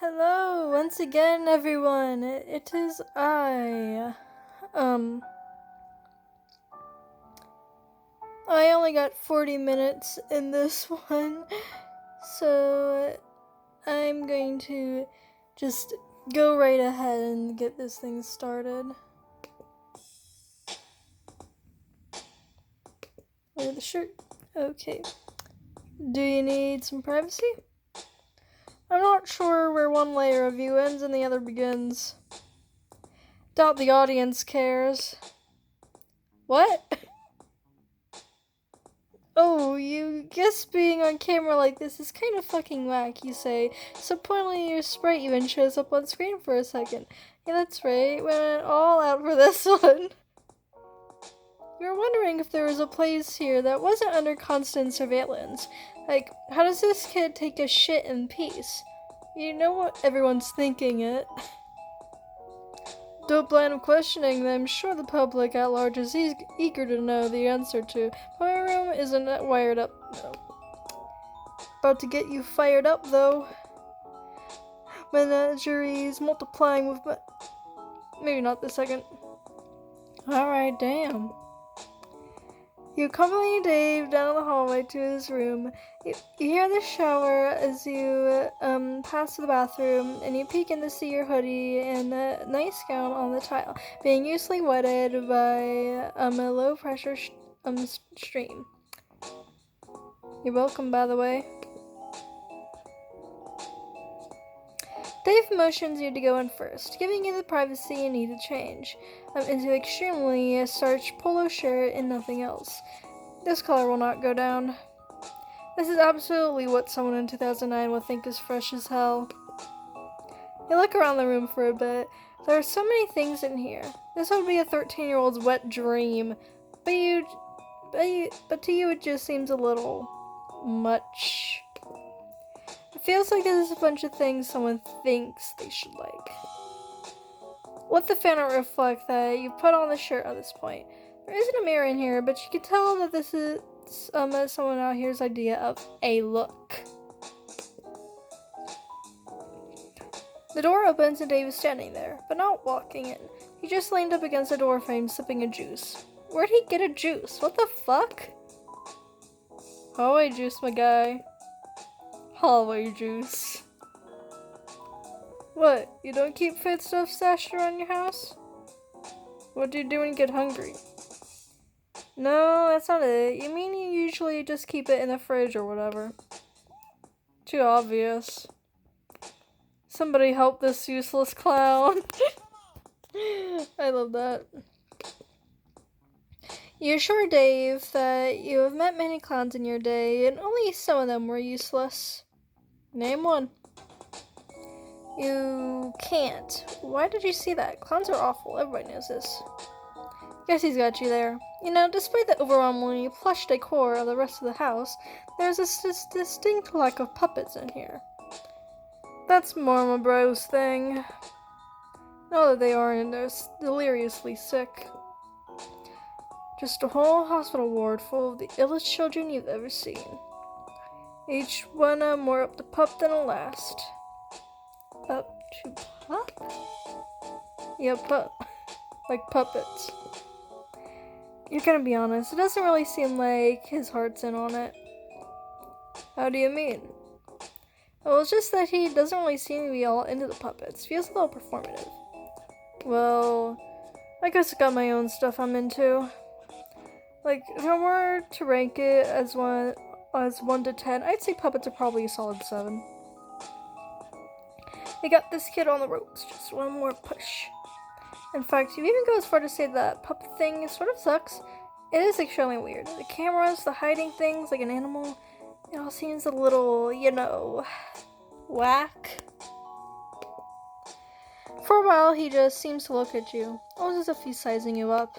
Hello, once again, everyone. It is I. I only got 40 minutes in this one, so I'm going to just go right ahead and get this thing started. Wear the shirt. Okay. Do you need some privacy? I'm not sure where one layer of you ends and the other begins. Doubt the audience cares. What? Oh, you guess being on camera like this is kind of fucking whack, you say. So pointedly your sprite even shows up on screen for a second. Yeah, that's right, went all out for this one. You were wondering if there was a place here that wasn't under constant surveillance. Like, how does this kid take a shit in peace? You know what everyone's thinking it. Dope line of questioning that I'm sure the public at large is eager to know the answer to. But my room isn't wired up, no. About to get you fired up, though. Menageries multiplying with maybe not this second. Alright, damn. You accompany Dave down the hallway to his room. You hear the shower as you pass to the bathroom, and you peek in to see your hoodie and a nice gown on the tile, being usually wetted by a low-pressure stream. You're welcome, by the way. Dave motions you to go in first, giving you the privacy you need to change into extremely starched polo shirt and nothing else. This color will not go down. This is absolutely what someone in 2009 would think is fresh as hell. You look around the room for a bit. There are so many things in here. This would be a 13-year-old's wet dream, but to you it just seems a little much. It feels like there's a bunch of things someone thinks they should like. Let the fan art reflect that you've put on the shirt at this point. There isn't a mirror in here, but you can tell that this is someone out here's idea of a look. The door opens and Dave is standing there, but not walking in. He just leaned up against the door frame sipping a juice. Where'd he get a juice? What the fuck? Hallway juice, my guy. Hallway juice. What, you don't keep food stuff stashed around your house? What do you do when you get hungry? No, that's not it. You mean you usually just keep it in the fridge or whatever? Too obvious. Somebody help this useless clown. I love that. You assure Dave that you have met many clowns in your day, and only some of them were useless. Name one. You can't. Why did you see that? Clowns are awful. Everybody knows this. Guess he's got you there. You know, despite the overwhelmingly plush decor of the rest of the house, there's a distinct lack of puppets in here. That's more my bro's thing. Not that they aren't deliriously sick. Just a whole hospital ward full of the illest children you've ever seen. Each one more up to pup than the last. Up to pup? Yeah, pup. Like puppets. You're gonna be honest, it doesn't really seem like his heart's in on it. How do you mean? Well, it's just that he doesn't really seem to be all into the puppets. Feels a little performative. Well, I guess I got my own stuff I'm into. Like, if I were to rank it as 1 to 10, I'd say puppets are probably a solid 7. You got this kid on the ropes, just one more push. In fact, you even go as far to say that puppet thing sort of sucks. It is extremely weird. The cameras, the hiding things like an animal, it all seems a little, whack. For a while, he just seems to look at you, almost as if he's sizing you up.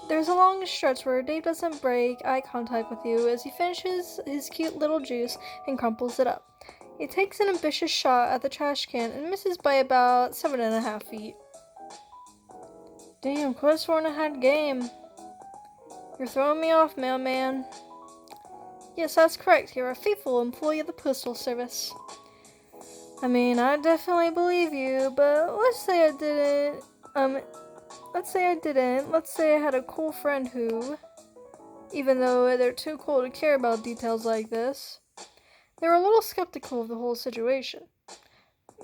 There's a long stretch where Dave doesn't break eye contact with you as he finishes his cute little juice and crumples it up. He takes an ambitious shot at the trash can and misses by about 7.5 feet. Damn, Quest 4 had game. You're throwing me off, mailman. Yes, that's correct. You're a faithful employee of the Postal Service. I mean, I definitely believe you, but let's say I didn't. Let's say I didn't. Let's say I had a cool friend who, even though they're too cool to care about details like this, they were a little skeptical of the whole situation.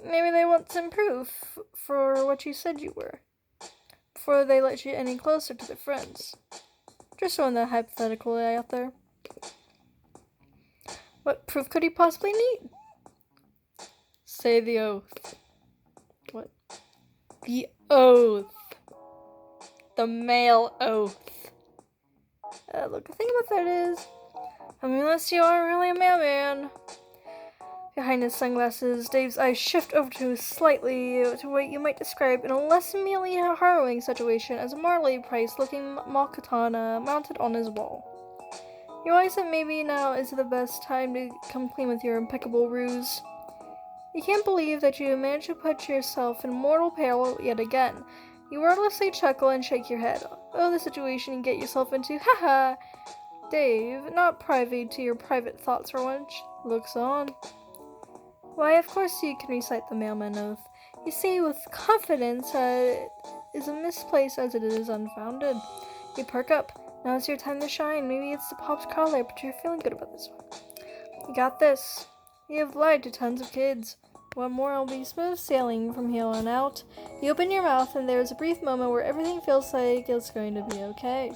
Maybe they want some proof for what you said you were, before they let you any closer to their friends. Just throwing that hypothetical out there. What proof could he possibly need? Say the oath. What? The oath. The male oath. Look, the thing about that is, I mean, unless you are really a mailman. Behind his sunglasses, Dave's eyes shift over slightly to what you might describe in a less merely harrowing situation as a morally priced-looking Malkatana mounted on his wall. You realize that maybe now is the best time to come clean with your impeccable ruse. You can't believe that you managed to put yourself in mortal peril yet again. You wordlessly chuckle and shake your head. Oh, the situation you get yourself into, haha! Dave, not privy to your private thoughts for once, looks on. Why, of course you can recite the mailman oath. You say with confidence it is as misplaced as it is unfounded. You perk up. Now's your time to shine. Maybe it's the pop's collar, but you're feeling good about this one. You got this. You have lied to tons of kids. One more will be smooth sailing from here on out. You open your mouth and there is a brief moment where everything feels like it's going to be okay.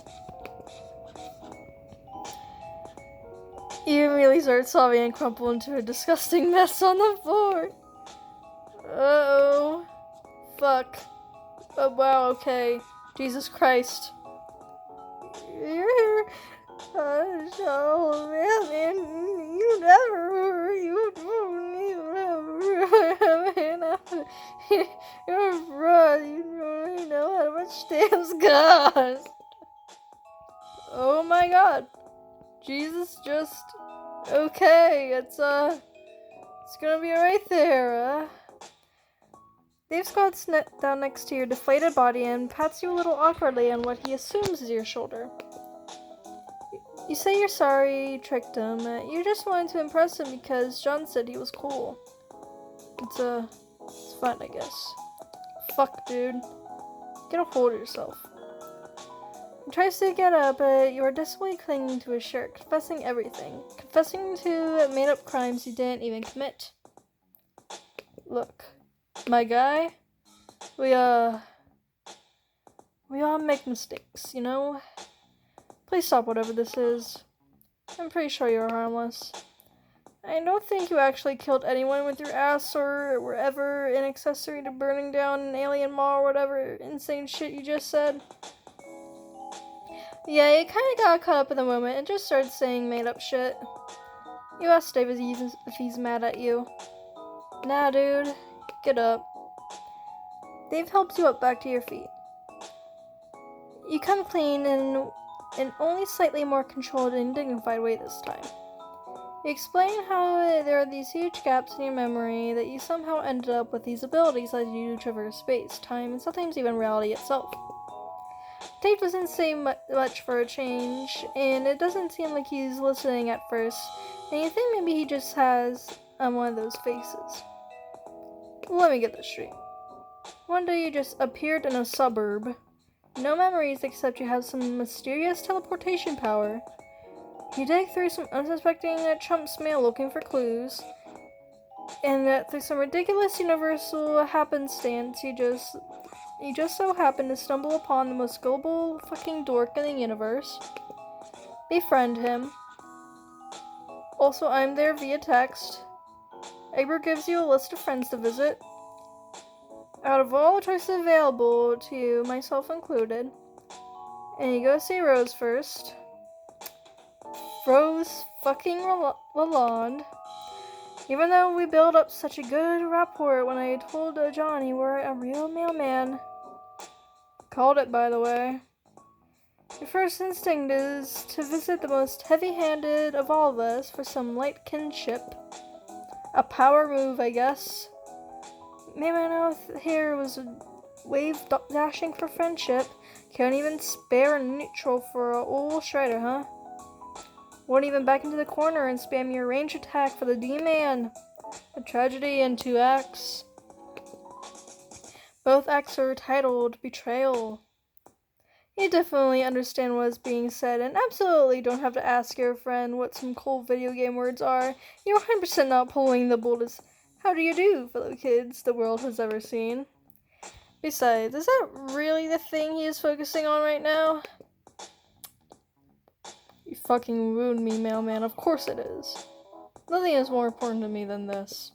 You immediately start sobbing and crumple into a disgusting mess on the floor. Uh-oh. Fuck. Oh, wow, okay. Jesus Christ. You're so man, you never, you're a fraud, you don't even know how much stamps cost. Oh my god. Jesus just, okay, it's gonna be right there, Dave squats down next to your deflated body and pats you a little awkwardly on what he assumes is your shoulder. You say you're sorry you tricked him. You just wanted to impress him because John said he was cool. It's fun, I guess. Fuck, dude. Get a hold of yourself. He tries to get up, but you are desperately clinging to his shirt, confessing everything. Confessing to made-up crimes you didn't even commit. Look, my guy, we all make mistakes, you know? Please stop whatever this is. I'm pretty sure you're harmless. I don't think you actually killed anyone with your ass or were ever an accessory to burning down an alien mall or whatever insane shit you just said. Yeah, you kinda got caught up in the moment and just started saying made up shit. You asked Dave if he's mad at you. Nah, dude. Get up. Dave helps you up back to your feet. You come clean in an only slightly more controlled and dignified way this time. You explain how there are these huge gaps in your memory that you somehow ended up with these abilities as you traverse space, time, and sometimes even reality itself. Dave doesn't say much for a change, and it doesn't seem like he's listening at first, and you think maybe he just has one of those faces. Let me get this straight. One day you just appeared in a suburb. No memories except you have some mysterious teleportation power. You dig through some unsuspecting Trump's mail looking for clues, and through some ridiculous universal happenstance, you just so happen to stumble upon the most gullible fucking dork in the universe. Befriend him. Also, I'm there via text. Egbert gives you a list of friends to visit. Out of all the choices available to you, myself included, and you go see Rose first. Rose fucking Lalonde. Even though we built up such a good rapport when I told John you were a real mailman. Called it, by the way. Your first instinct is to visit the most heavy-handed of all of us for some light kinship. A power move, I guess. Maybe I know here was a wave dashing for friendship. Can't even spare a neutral for a old Strider, huh? Won't even back into the corner and spam your range attack for the D-Man. A tragedy in 2 acts. Both acts are titled Betrayal. You definitely understand what is being said, and absolutely don't have to ask your friend what some cool video game words are. You're 100% not pulling the boldest "How do you do, fellow kids" the world has ever seen. Besides, is that really the thing he is focusing on right now? You fucking ruined me, mailman. Of course it is. Nothing is more important to me than this.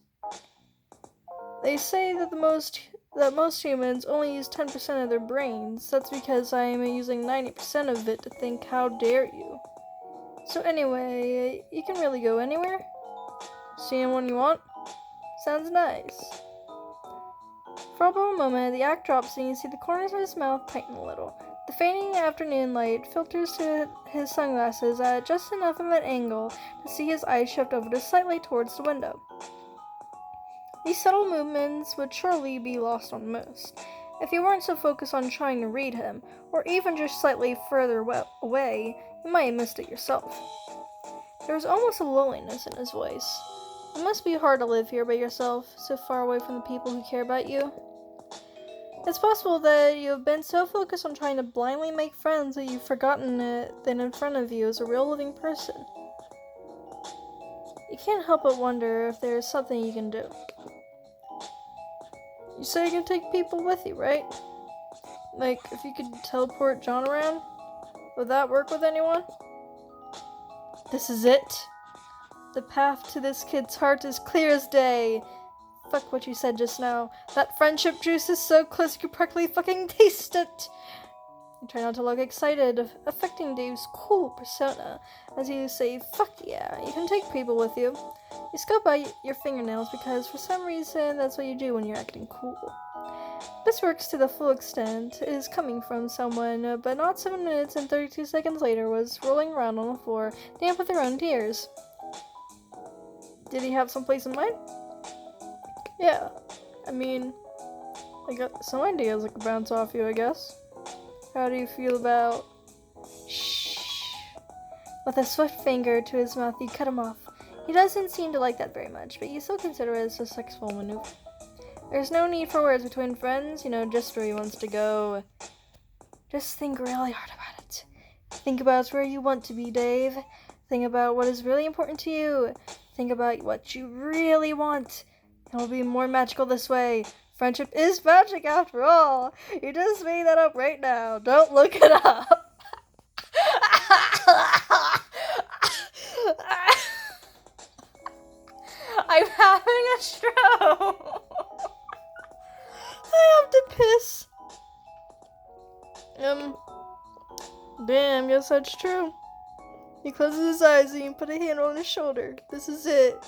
They say that most humans only use 10% of their brains. That's because I am using 90% of it to think. How dare you? So anyway, you can really go anywhere? See anyone you want? Sounds nice. For a moment, the act drops and you see the corners of his mouth tighten a little. The fading afternoon light filters to his sunglasses at just enough of an angle to see his eyes shift over to slightly towards the window. These subtle movements would surely be lost on most, if you weren't so focused on trying to read him, or even just slightly further away, you might have missed it yourself. There was almost a loneliness in his voice. It must be hard to live here by yourself, so far away from the people who care about you. It's possible that you have been so focused on trying to blindly make friends that you've forgotten that in front of you is a real living person. You can't help but wonder if there is something you can do. You say you can take people with you, right? Like, if you could teleport John around? Would that work with anyone? This is it. The path to this kid's heart is clear as day. Fuck what you said just now. That friendship juice is so close you could practically fucking taste it. You try not to look excited, affecting Dave's cool persona as you say, fuck yeah, you can take people with you. You scope out your fingernails because for some reason that's what you do when you're acting cool. This works to the full extent. It is coming from someone, but not 7 minutes and 32 seconds later was rolling around on the floor, damp with their own tears. Did he have someplace in mind? Yeah. I mean, I got some ideas I could bounce off you, I guess. How do you feel about... Shh. With a swift finger to his mouth, you cut him off. He doesn't seem to like that very much, but you still consider it as a sexual maneuver. There's no need for words between friends, just where he wants to go. Just think really hard about it. Think about where you want to be, Dave. Think about what is really important to you. Think about what you really want. It will be more magical this way. Friendship is magic after all. You just made that up right now. Don't look it up. I'm having a stroke. I have to piss. Damn, guess that's true. He closes his eyes and you put a hand on his shoulder. This is it.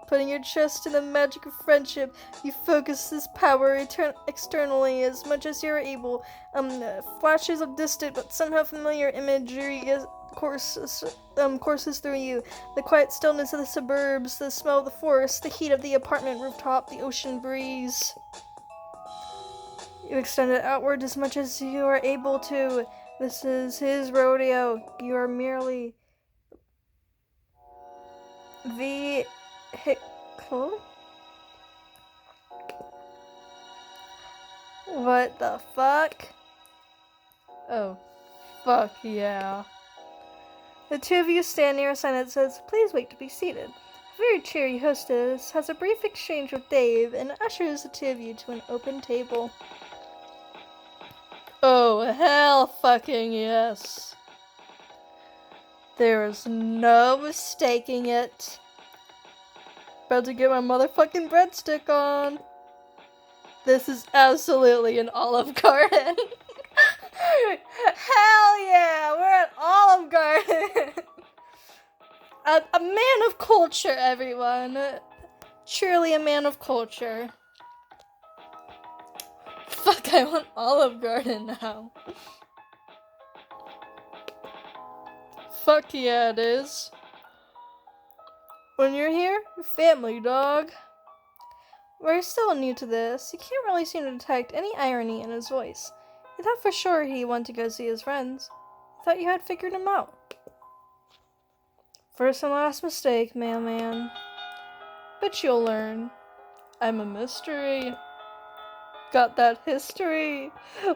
Putting your trust in the magic of friendship, you focus this power externally as much as you're able. Flashes of distant but somehow familiar imagery courses through you. The quiet stillness of the suburbs, the smell of the forest, the heat of the apartment rooftop, the ocean breeze. You extend it outward as much as you are able to. This is his rodeo. You are merely vehicle. What the fuck? Oh, fuck yeah. The two of you stand near a sign that says, "Please wait to be seated." A very cheery hostess has a brief exchange with Dave and ushers the two of you to an open table. Oh, hell fucking yes. There is no mistaking it. About to get my motherfucking breadstick on. This is absolutely an Olive Garden. Hell yeah, we're at Olive Garden. A man of culture, everyone. Truly a man of culture. Fuck, I want Olive Garden now. Fuck yeah, it is. When you're here, you're family, dog. We're still new to this. You can't really seem to detect any irony in his voice. You thought for sure he wanted to go see his friends. You thought you had figured him out. First and last mistake, mailman. but you'll learn. I'm a mystery. Got that history.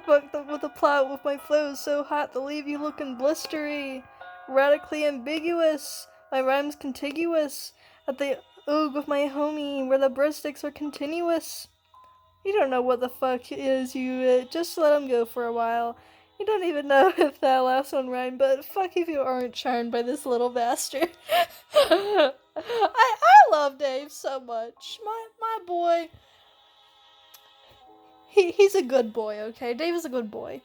With the plot with my flows so hot to leave you looking blistery. Radically ambiguous. My rhymes contiguous. At the oog of my homie where the breadsticks are continuous. You don't know what the fuck is you just let him go for a while. You don't even know if that last one rhymed, but fuck if you aren't charmed by this little bastard. I love Dave so much. My boy. He's a good boy, okay? Dave is a good boy.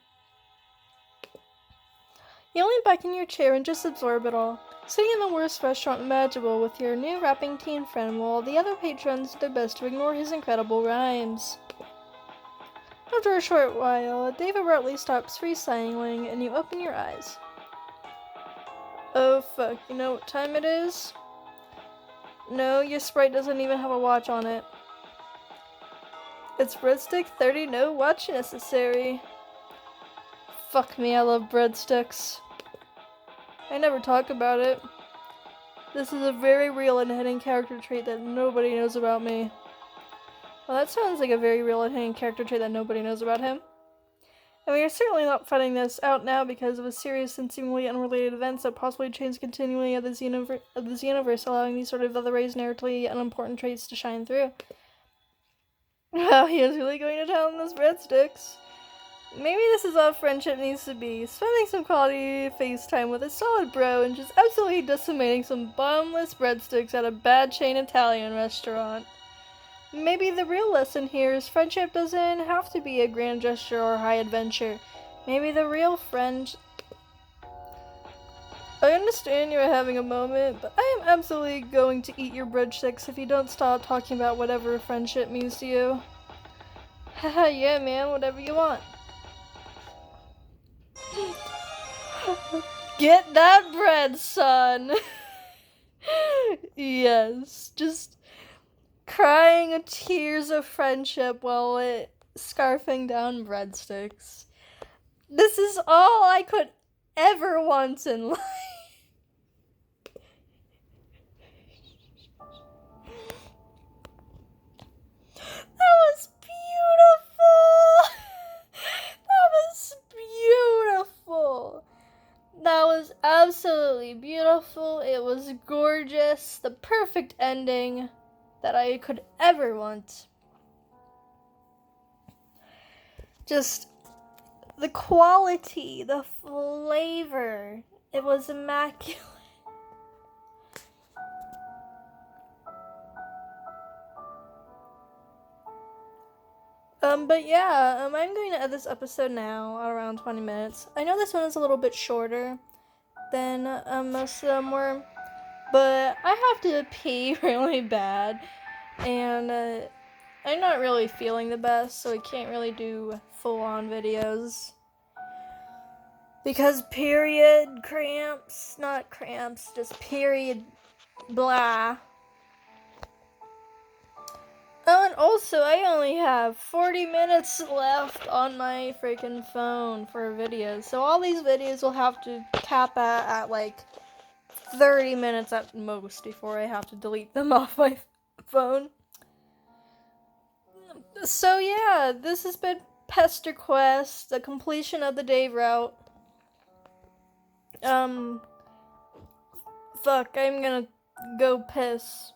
You lean back in your chair and just absorb it all. Sitting in the worst restaurant imaginable with your new rapping teen friend while the other patrons do their best to ignore his incredible rhymes. After a short while, Dave abruptly stops freestyling and you open your eyes. Oh fuck, you know what time it is? No, your sprite doesn't even have a watch on it. It's breadstick 30, no watch necessary. Fuck me, I love breadsticks. I never talk about it. This is a very real and hidden character trait that nobody knows about me. Well, that sounds like a very real and hidden character trait that nobody knows about him. And we are certainly not finding this out now because of a serious and seemingly unrelated events that possibly change continually of this universe, allowing these sort of otherwise narratively unimportant traits to shine through. Well, he is really going to town on those breadsticks. Maybe this is all friendship needs to be. Spending some quality FaceTime with a solid bro and just absolutely decimating some bottomless breadsticks at a bad chain Italian restaurant. Maybe the real lesson here is friendship doesn't have to be a grand gesture or high adventure. Maybe the real friend... I understand you're having a moment, but I am absolutely going to eat your breadsticks if you don't stop talking about whatever friendship means to you. Haha, yeah man, whatever you want. Get that bread, son! Yes, just crying tears of friendship while scarfing down breadsticks. This is all I could ever want in life. That was beautiful! That was beautiful! That was absolutely beautiful. It was gorgeous. The perfect ending that I could ever want. Just the quality, the flavor. It was immaculate. But yeah, I'm going to end this episode now at around 20 minutes. I know this one is a little bit shorter than most of them were, but I have to pee really bad, and I'm not really feeling the best, so I can't really do full-on videos. Because period cramps, not cramps, just period blah. Oh, and also, I only have 40 minutes left on my freaking phone for videos. So all these videos will have to cap at like 30 minutes at most before I have to delete them off my phone. So yeah, this has been Pesterquest, the completion of the day route. Fuck, I'm gonna go piss.